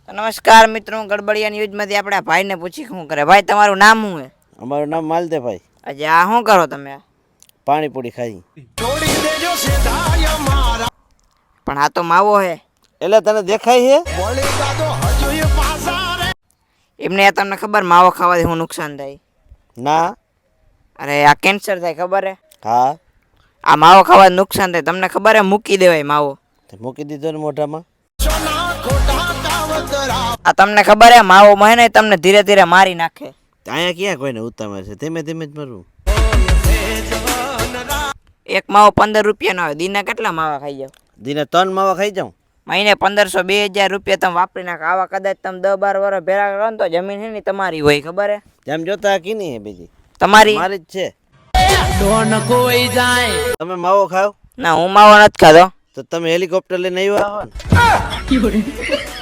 તો નમસ્કાર મિત્રો, ગડબડિયા ન્યૂઝમાંથી આપણા ભાઈને પૂછી શું કરે. ભાઈ તમારું નામ શું છે? અમારું નામ માલદેભાઈ. આજે આ શું કરો તમે? પાણીપુરી ખાઈ. પણ આ તો માવો છે. એટલે તને દેખાય છે? એમને તમને ખબર માવો ખાવાથી શું નુકસાન થાય? ના. અરે આ કેન્સર થાય ખબર હે? હા. આ માવો ખાવાથી નુકસાન થાય તમને ખબર હે? મૂકી દેવાય માવો. મૂકી દીધો ને મોઢામાં. આ તમને ખબર હે માવો માં ને તમને ધીરે ધીરે મારી નાખે. અહીંયા ક્યાં કોઈને ઉતાવળ છે? ધીમે ધીમે જ મરવું. એક માવો 15 રૂપિયાનો આવે. દિને કેટલા માવા ખાઈ જાવ? દિને 3 માવા ખાઈ જાઉં. મહિને 1500 2000 રૂપિયા તમે વાપરી નાખો. આવા કદાચ તમે 10-12 વર્ષ ભેગા કરો ને તો જમીન છે ને તમારી હોય ખબર હે? તેમ જોતા કીની હે બીજી? તમારી મારી જ છે. તમે માવો ખાવ? ના, હું માવો નથી ખાતો. તો તમે હેલિકોપ્ટર લઈને આવ્યા હો ને?